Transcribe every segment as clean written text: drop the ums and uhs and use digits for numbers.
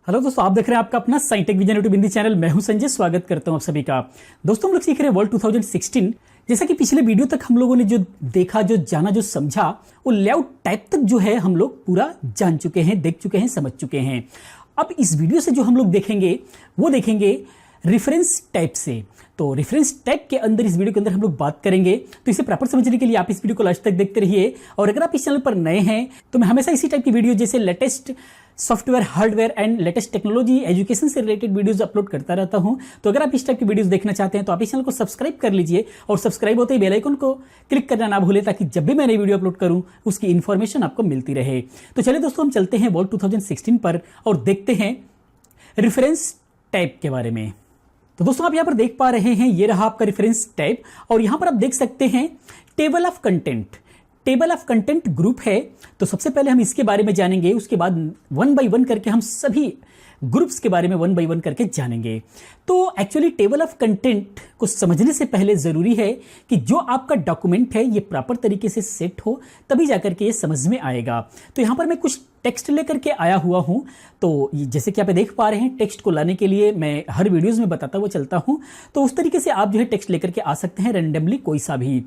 Hello दोस्तों, आप देख रहे हैं आपका अपना साइंटेक विजन यूट्यूब हिंदी चैनल। मैं हूं संजय, स्वागत करता हूं आप सभी का। दोस्तों, हम लोग सीख रहे हैं वर्ल्ड 2016। जैसा कि पिछले वीडियो तक हम लोगों ने जो देखा, जो जाना, जो समझा, वो लेआउट टाइप तक जो है हम लोग पूरा जान चुके हैं, देख चुके हैं, समझ चुके हैं। अब इस वीडियो से जो हम लोग देखेंगे वो देखेंगे रेफरेंस टाइप से। तो रेफरेंस टाइप के अंदर इस वीडियो के अंदर हम लोग बात करेंगे। तो इसे प्रॉपर समझने के लिए आप इस वीडियो को लास्ट तक देखते रहिए। और अगर आप इस चैनल पर नए हैं तो मैं हमेशा इसी टाइप की वीडियो, जैसे latest software, hardware and latest technology, education से रिलेटेड वीडियोस अपलोड करता रहता हूं। तो अगर आप इस टाइप की वीडियोस देखना चाहते हैं तो आप इस चैनल को सब्सक्राइब कर लीजिए और सब्सक्राइब होते ही बेल आइकन को क्लिक करना ना भूलें, ताकि जब भी मैं नई वीडियो अपलोड करूं उसकी इन्फॉर्मेशन आपको मिलती रहे। तो चलिए दोस्तों, हम चलते हैं वर्ल्ड 2016 पर और देखते हैं रेफरेंस टाइप के बारे में। तो दोस्तों, आप यहां पर देख पा रहे हैं, ये रहा आपका रेफरेंस टाइप। और यहां पर आप देख सकते हैं table of content. Table of content group है। तो सबसे पहले हम इसके बारे में जानेंगे, उसके बाद वन बाय वन करके हम सभी ग्रुप्स के बारे में वन बाय वन करके जानेंगे। तो एक्चुअली टेबल ऑफ कंटेंट को समझने से पहले जरूरी है कि जो आपका डॉक्यूमेंट है ये प्रॉपर तरीके से सेट हो, तभी जाकर के ये समझ में आएगा। तो यहां पर मैं कुछ टेक्स्ट लेकर के आया हुआ हूं। तो जैसे कि आप देख पा रहे हैं, टेक्स्ट को लाने के लिए मैं हर वीडियोस में बताता हुआ चलता हूं। तो उस तरीके से आप जो है टेक्स्ट लेकर के आ सकते हैं, रैंडमली कोई सा भी।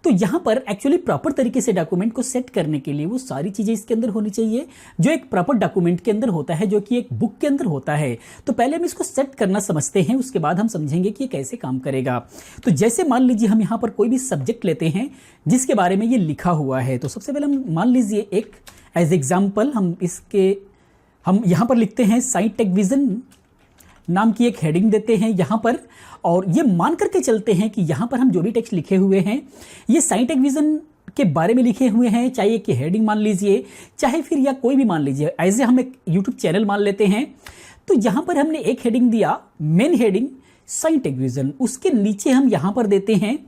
तो यहां पर एक्चुअली प्रॉपर तरीके से डॉक्यूमेंट को सेट करने के लिए वो सारी चीजें इसके अंदर होनी चाहिए जो एक प्रॉपर डॉक्यूमेंट के अंदर होता है, जो कि एक बुक के अंदर होता है। तो पहले हम इसको सेट करना समझते हैं, उसके बाद हम समझेंगे कि ये कैसे काम करेगा। तो जैसे मान लीजिए हम यहां पर कोई भी सब्जेक्ट लेते हैं जिसके बारे में ये लिखा हुआ है। तो सबसे पहले हम मान लीजिए एक एज एग्जाम्पल हम यहां पर लिखते हैं साइंटेक विजन नाम की एक हेडिंग देते हैं यहां पर। और ये मान करके चलते हैं कि यहां पर हम जो भी टेक्स्ट लिखे हुए हैं ये साइंटेक विजन के बारे में लिखे हुए हैं, चाहे कि हेडिंग मान लीजिए, चाहे फिर या कोई भी मान लीजिए। एज ए हम एक यूट्यूब चैनल मान लेते हैं। तो यहां पर हमने एक हेडिंग दिया, मेन हेडिंग साइंटेक विजन। उसके नीचे हम यहां पर देते हैं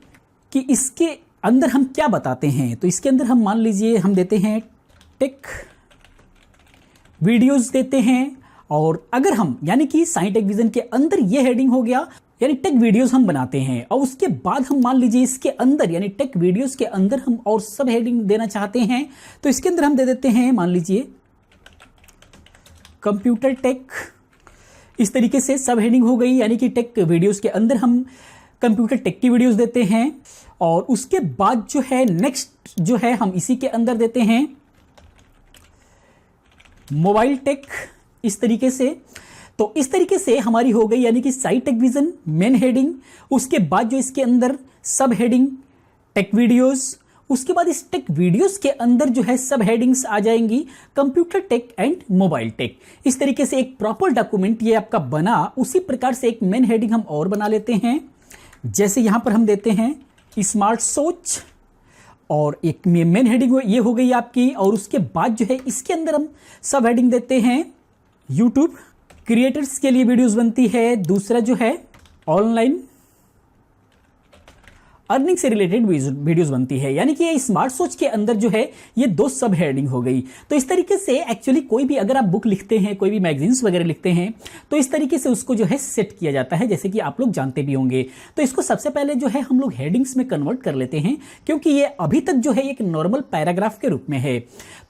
कि इसके अंदर हम क्या बताते हैं। तो इसके अंदर हम मान लीजिए हम देते हैं टेक वीडियोस देते हैं। और अगर हम यानी कि साइंटेक विजन के अंदर ये हेडिंग हो गया, यानी टेक वीडियोस हम बनाते हैं। और उसके बाद हम मान लीजिए इसके अंदर यानी टेक वीडियोस के अंदर हम और सब हेडिंग देना चाहते हैं। तो इसके अंदर हम दे देते हैं मान लीजिए कंप्यूटर टेक। इस तरीके से सब हेडिंग हो गई, यानी कि टेक वीडियोस के अंदर हम कंप्यूटर टेक की वीडियोस देते हैं। और उसके बाद जो है नेक्स्ट जो है हम इसी के अंदर देते हैं मोबाइल टेक, इस तरीके से। तो इस तरीके से हमारी हो गई यानी कि साइंटेक विजन, मेन हेडिंग, उसके बाद जो इसके अंदर सब हेडिंग टेक वीडियोस, उसके बाद इस टेक वीडियोस के अंदर जो है सब हेडिंग्स आ जाएंगी computer tech and mobile tech. इस तरीके से एक प्रॉपर डॉक्यूमेंट ये आपका बना। उसी प्रकार से एक मेन हेडिंग हम और बना लेते हैं, जैसे यहां पर हम देते हैं स्मार्ट सोच। और एक मेन हेडिंग ये हो गई आपकी। और उसके बाद जो है इसके अंदर हम सब हेडिंग देते हैं यूट्यूब क्रिएटर्स के लिए वीडियोस बनती है। दूसरा जो है ऑनलाइन अर्निंग से रिलेटेड वीडियोस बनती है, यानी कि ये स्मार्ट सोच के अंदर जो है ये दो सब हेडिंग हो गई। तो इस तरीके से एक्चुअली कोई भी अगर आप बुक लिखते हैं, कोई भी मैगजीन्स वगैरह लिखते हैं, तो इस तरीके से उसको जो है सेट किया जाता है, जैसे कि आप लोग जानते भी होंगे। तो इसको सबसे पहले जो है हम लोग हेडिंग्स में कन्वर्ट कर लेते हैं, क्योंकि ये अभी तक जो है एक नॉर्मल पैराग्राफ के रूप में है।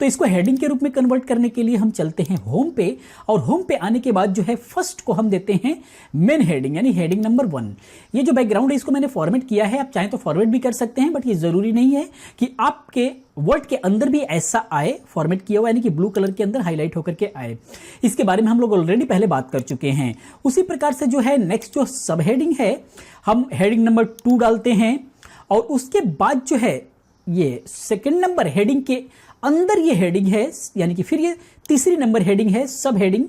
तो इसको हेडिंग के रूप में कन्वर्ट करने के लिए हम चलते हैं होम पे। और होम पे आने के बाद जो है फर्स्ट को हम देते हैं मेन हेडिंग, यानी हेडिंग नंबर 1। ये जो बैकग्राउंड है इसको मैंने फॉर्मेट किया है, आप चाहें तो फॉरवर्ड भी कर सकते हैं, बट ये जरूरी नहीं है कि आपके वर्ड के अंदर भी ऐसा आए फॉर्मेट किया हुआ, यानी कि ब्लू कलर के अंदर हाईलाइट होकर के आए। इसके बारे में हम लोग ऑलरेडी पहले बात कर चुके हैं। उसी प्रकार से जो है नेक्स्ट जो सब हेडिंग है हम हेडिंग नंबर 2 डालते हैं। और उसके बाद जो है ये सेकंड नंबर हेडिंग के अंदर ये हेडिंग है, यानी कि फिर ये तीसरी नंबर हेडिंग है सब हेडिंग।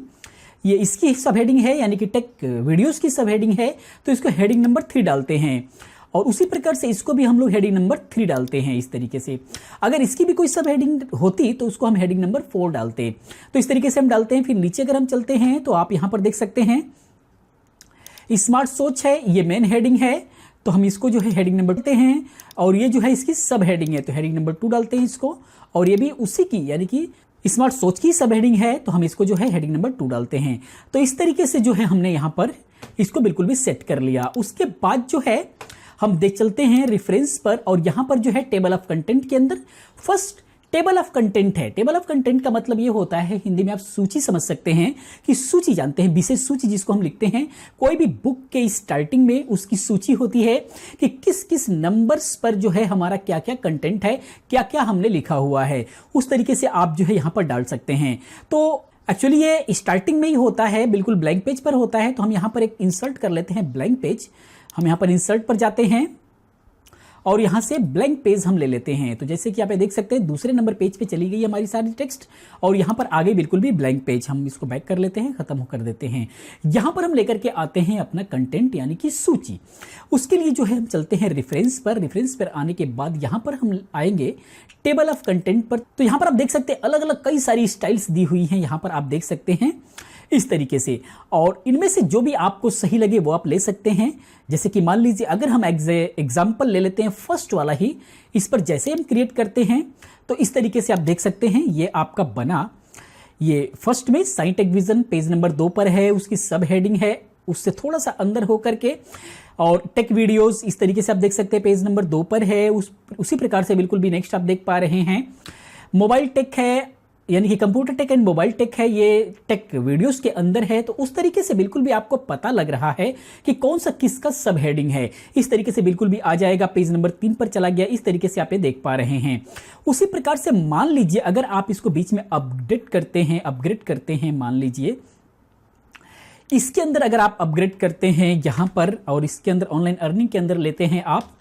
ये इसकी सब हेडिंग है, यानी कि टेक वीडियोस की सब हेडिंग है। तो इसको हेडिंग नंबर 3 डालते हैं। और उसी प्रकार से इसको भी हम लोग हेडिंग नंबर 3 डालते हैं। इस तरीके से अगर इसकी भी कोई सब हेडिंग होती तो उसको हम हेडिंग नंबर 4 डालते। तो इस तरीके से हम डालते हैं। फिर नीचे अगर हम चलते हैं तो आप यहां पर देख सकते हैं स्मार्ट सोच है, ये मेन हेडिंग है। तो हम इसको जो है हेडिंग नंबर देते हैं। और ये जो है इसकी सब हेडिंग है, तो हेडिंग नंबर 2 डालते हैं इसको। और ये भी उसी की यानी कि स्मार्ट सोच की सब हेडिंग है, तो हम इसको जो है हेडिंग नंबर 2 डालते हैं। तो इस तरीके से जो है हमने यहां पर इसको बिल्कुल भी सेट कर लिया। उसके बाद जो है हम देख चलते हैं रेफरेंस पर। और यहां पर जो है टेबल ऑफ कंटेंट के अंदर फर्स्ट टेबल ऑफ कंटेंट है। टेबल ऑफ कंटेंट का मतलब ये होता है, हिंदी में आप सूची समझ सकते हैं कि सूची जानते हैं, विशेष सूची जिसको हम लिखते हैं। कोई भी बुक के स्टार्टिंग में उसकी सूची होती है कि किस किस नंबर्स पर जो है हमारा क्या क्या कंटेंट है, क्या क्या हमने लिखा हुआ है, उस तरीके से आप जो है यहां पर डाल सकते हैं। तो एक्चुअली ये स्टार्टिंग में ही होता है, बिल्कुल ब्लैंक पेज पर होता है। तो हम यहां पर एक इंसर्ट कर लेते हैं ब्लैंक पेज। हम यहां पर इंसर्ट पर जाते हैं और यहां से ब्लैंक पेज हम ले लेते हैं। तो जैसे कि आप देख सकते हैं दूसरे नंबर पेज पे चली गई हमारी सारी टेक्स्ट और यहां पर आगे बिल्कुल भी ब्लैंक पेज। हम इसको बैक कर लेते हैं, खत्म कर देते हैं। यहां पर हम लेकर के आते हैं अपना कंटेंट यानी कि सूची। उसके लिए जो है हम चलते हैं रेफरेंस पर। रेफरेंस पर आने के बाद यहां पर हम आएंगे टेबल ऑफ कंटेंट पर। तो यहां पर आप देख सकते हैं अलग अलग कई सारी स्टाइल्स दी हुई हैं, यहां पर आप देख सकते हैं इस तरीके से। और इनमें से जो भी आपको सही लगे वो आप ले सकते हैं। जैसे कि मान लीजिए अगर हम एग्जाम्पल ले लेते हैं फर्स्ट वाला ही, इस पर जैसे हम क्रिएट करते हैं तो इस तरीके से आप देख सकते हैं ये आपका बना। ये फर्स्ट में साइंट टेकविजन पेज नंबर 2 पर है, उसकी सब हेडिंग है, उससे थोड़ा सा अंदर होकर के और टेक वीडियोस इस तरीके से आप देख सकते हैं पेज नंबर 2 पर है। उसी प्रकार से बिल्कुल भी नेक्स्ट आप देख पा रहे हैं मोबाइल टेक है, यानी कि computer tech and mobile tech है, ये टेक वीडियोस के अंदर है। तो उस तरीके से बिल्कुल भी आपको पता लग रहा है कि कौन सा किसका सब हेडिंग है, इस तरीके से बिल्कुल भी आ जाएगा। पेज नंबर 3 पर चला गया, इस तरीके से आप ये देख पा रहे हैं। उसी प्रकार से मान लीजिए अगर आप इसको बीच में अपडेट करते हैं, अपग्रेड करते हैं, मान लीजिए इसके अंदर अगर आप अपग्रेड करते हैं यहां पर और इसके अंदर ऑनलाइन अर्निंग के अंदर लेते हैं आप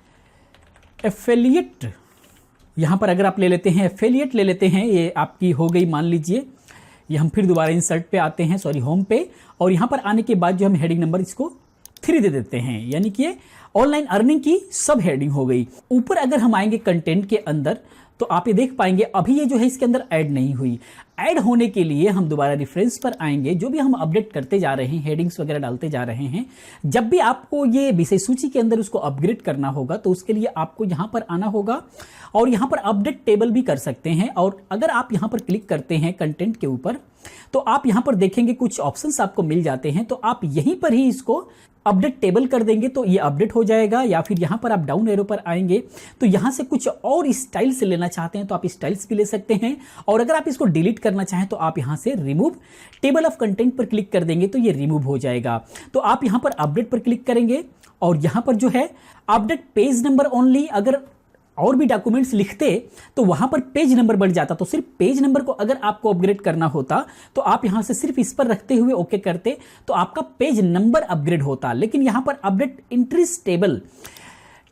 एफिलिएट, यहां पर अगर आप ले लेते हैं एफिलिएट ले लेते हैं, ये आपकी हो गई मान लीजिए। ये हम फिर दोबारा इंसर्ट पे आते हैं, सॉरी होम पे, और यहां पर आने के बाद जो हम हेडिंग नंबर इसको 3 दे देते हैं, यानी कि ऑनलाइन अर्निंग की सब हेडिंग हो गई। ऊपर अगर हम आएंगे कंटेंट के अंदर तो आप ये देख पाएंगे अभी ये जो है इसके अंदर ऐड नहीं हुई। ऐड होने के लिए हम दोबारा रेफरेंस पर आएंगे, जो भी हम अपडेट करते जा रहे हैं, हेडिंग्स वगैरह डालते जा रहे हैं, जब भी आपको ये विषय सूची के अंदर उसको अपग्रेड करना होगा तो उसके लिए आपको यहां पर आना होगा और यहां पर अपडेट टेबल भी कर सकते हैं। और अगर आप यहां पर क्लिक करते हैं कंटेंट के ऊपर तो आप यहां पर देखेंगे कुछ ऑप्शंस आपको मिल जाते हैं, तो आप यहीं पर ही इसको अपडेट टेबल कर देंगे तो ये अपडेट हो जाएगा। या फिर यहां पर आप डाउन एरो पर आएंगे तो यहां से कुछ और स्टाइल से लेना चाहते हैं तो आप स्टाइल्स भी ले सकते हैं। और अगर आप इसको डिलीट करना चाहें तो आप यहां से रिमूव टेबल ऑफ कंटेंट पर क्लिक कर देंगे तो ये रिमूव हो जाएगा। तो आप यहां पर अपडेट पर क्लिक करेंगे और यहां पर जो है अपडेट पेज नंबर ओनली, अगर और भी डॉक्यूमेंट्स लिखते तो वहां पर पेज नंबर बढ़ जाता, तो सिर्फ पेज नंबर को अगर आपको अपग्रेड करना होता तो आप यहां से सिर्फ इस पर रखते हुए ओके करते तो आपका पेज नंबर अपग्रेड होता। लेकिन यहां पर अपडेट इंट्रीज टेबल,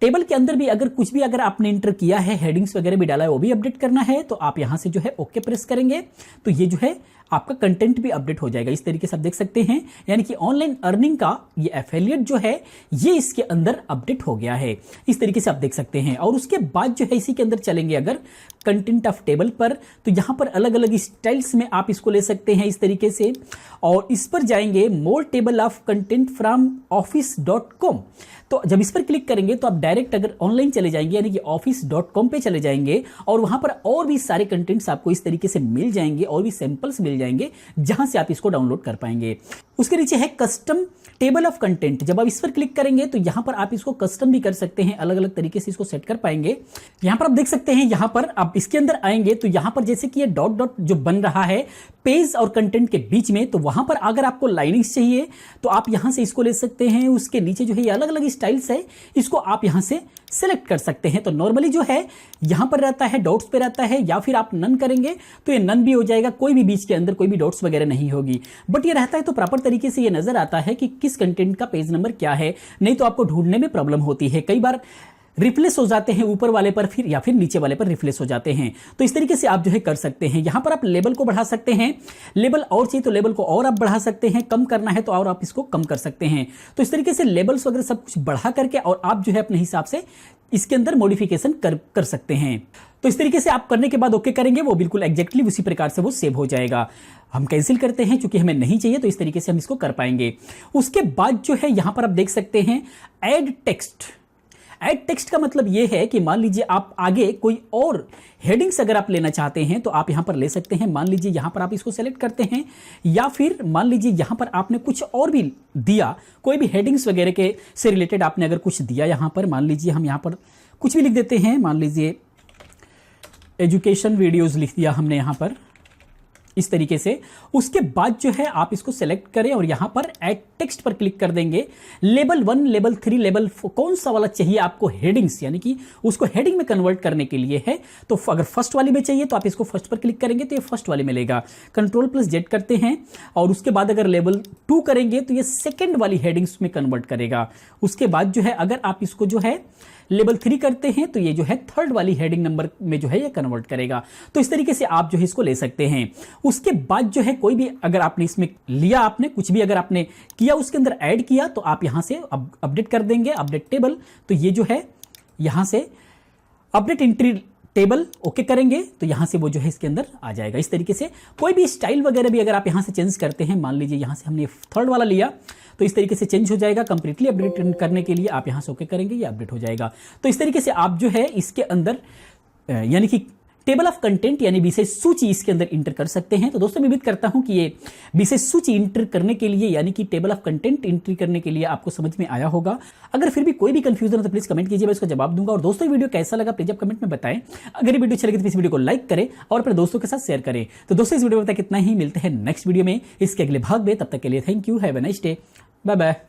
टेबल के अंदर भी अगर कुछ भी अगर आपने इंटर किया है, हेडिंग्स वगैरह भी डाला है, वो भी अपडेट करना है तो आप यहां से जो है ओके प्रेस करेंगे तो ये जो है आपका कंटेंट भी अपडेट हो जाएगा। इस तरीके से आप देख सकते हैं, यानी कि ऑनलाइन अर्निंग का ये एफिलिएट जो है ये इसके अंदर अपडेट हो गया है। इस तरीके से आप देख सकते हैं। और उसके बाद जो है इसी के अंदर चलेंगे अगर कंटेंट ऑफ टेबल पर तो यहां पर अलग अलग स्टाइल्स में आप इसको ले सकते हैं इस तरीके से। और इस पर जाएंगे more table of content from office.com, तो जब इस पर क्लिक करेंगे तो आप डायरेक्ट अगर ऑनलाइन चले जाएंगे यानी कि office.com पे चले जाएंगे और वहां पर और भी सारे कंटेंट्स आपको इस तरीके से मिल जाएंगे और भी सैंपल्स मिल जाएंगे जहां से आप इसको डाउनलोड कर पाएंगे। उसके नीचे है कस्टम टेबल ऑफ कंटेंट, जब आप इस पर क्लिक करेंगे तो यहां पर आप इसको कस्टम भी कर सकते हैं, अलग अलग तरीके से इसको सेट कर पाएंगे। यहां पर आप देख सकते हैं, यहां पर आप इसके अंदर आएंगे तो यहां पर जैसे कि ये डॉट डॉट जो बन रहा है पेज और कंटेंट के बीच में, तो वहां पर अगर आपको लाइनिंग्स चाहिए तो आप यहां से इसको ले सकते हैं। उसके नीचे जो है ये अलग अलग स्टाइल्स है, इसको आप यहां से सिलेक्ट कर सकते हैं। तो नॉर्मली जो है यहां पर रहता है डॉट्स पे रहता है, या फिर आप नन करेंगे तो ये नन भी हो जाएगा, कोई भी बीच के अंदर कोई भी डॉट्स वगैरह नहीं होगी। बट ये रहता है तो प्रॉपर तरीके से ये नजर आता है कि किस कंटेंट का पेज नंबर क्या है, नहीं तो आपको ढूंढने में प्रॉब्लम होती है। कई बार रिप्लेस हो जाते हैं ऊपर वाले पर फिर या फिर नीचे वाले पर रिप्लेस हो जाते हैं। तो इस तरीके से आप जो है कर सकते हैं। यहां पर आप लेबल को बढ़ा सकते हैं, लेबल और चाहिए तो लेबल को और आप बढ़ा सकते हैं, कम करना है तो और आप इसको कम कर सकते हैं। तो इस तरीके से लेबल्स वगैरह सब कुछ बढ़ा करके और आप जो है अपने हिसाब से इसके अंदर मॉडिफिकेशन कर सकते हैं। तो इस तरीके से आप करने के बाद ओके करेंगे, वो बिल्कुल एग्जैक्टली उसी प्रकार से वो सेव हो जाएगा। हम कैंसिल करते हैं क्योंकि हमें नहीं चाहिए, तो इस तरीके से हम इसको कर पाएंगे। उसके बाद जो है यहां पर आप देख सकते हैं ऐड टेक्स्ट। ऐड टेक्स्ट का मतलब यह है कि मान लीजिए आप आगे कोई और हेडिंग्स अगर आप लेना चाहते हैं तो आप यहां पर ले सकते हैं। मान लीजिए यहां पर आप इसको सेलेक्ट करते हैं, या फिर मान लीजिए यहां पर आपने कुछ और भी दिया, कोई भी हेडिंग्स वगैरह के से रिलेटेड आपने अगर कुछ दिया यहां पर, मान लीजिए हम यहां पर कुछ भी लिख देते हैं, मान लीजिए एजुकेशन वीडियोस लिख दिया हमने यहां पर इस तरीके से। उसके बाद जो है आप इसको सेलेक्ट करें और यहां पर ऐड टेक्स्ट पर क्लिक कर देंगे। लेवल 1, लेवल 3, लेवल 4 कौन सा वाला चाहिए आपको, हेडिंग्स, यानी कि उसको हेडिंग में कन्वर्ट करने के लिए है। तो अगर फर्स्ट वाली में चाहिए तो आप इसको फर्स्ट पर क्लिक करेंगे तो ये फर्स्ट वाली मिलेगा। Ctrl+Z करते हैं और उसके बाद अगर लेवल 2 करेंगे तो ये सेकेंड वाली हेडिंग्स में कन्वर्ट करेगा। उसके बाद जो है अगर आप इसको जो है लेवल 3 करते हैं तो ये जो है थर्ड वाली हेडिंग नंबर में जो है ये कन्वर्ट करेगा। तो इस तरीके से आप जो है इसको ले सकते हैं। उसके बाद जो है कोई भी अगर आपने इसमें लिया, आपने कुछ भी अगर आपने किया उसके अंदर ऐड किया तो आप यहां से अपडेट कर देंगे, अपडेट टेबल। तो ये जो है यहां से अपडेट एंट्री टेबल ओके करेंगे तो यहां से वो जो है इसके अंदर आ जाएगा। इस तरीके से कोई भी स्टाइल वगैरह भी अगर आप यहां से चेंज करते हैं, मान लीजिए यहां से हमने थर्ड वाला लिया तो इस तरीके से चेंज हो जाएगा। कंप्लीटली अपडेट करने के लिए आप यहां से ओके करेंगे, ये अपडेट हो जाएगा। तो इस तरीके से आप जो है इसके अंदर यानी कि टेबल ऑफ कंटेंट यानी विषय सूची इसके अंदर इंटर कर सकते हैं। तो दोस्तों मैं उम्मीद करता हूं कि ये विषय सूची इंटर करने के लिए यानी कि टेबल ऑफ कंटेंट एंट्री करने के लिए आपको समझ में आया होगा। अगर फिर भी कोई भी कंफ्यूजन हो तो प्लीज कमेंट कीजिए, मैं उसका जवाब दूंगा। और दोस्तों ये वीडियो कैसा लगा प्लीज आप कमेंट में बताएं। अगर ये वीडियो अच्छी लगी तो इस वीडियो को लाइक करें और अपने दोस्तों के साथ शेयर करें। तो दोस्तों इस वीडियो में तक इतना ही, मिलते हैं नेक्स्ट वीडियो में इसके अगले भाग में। तब तक के लिए thank you, have a nice day, bye bye.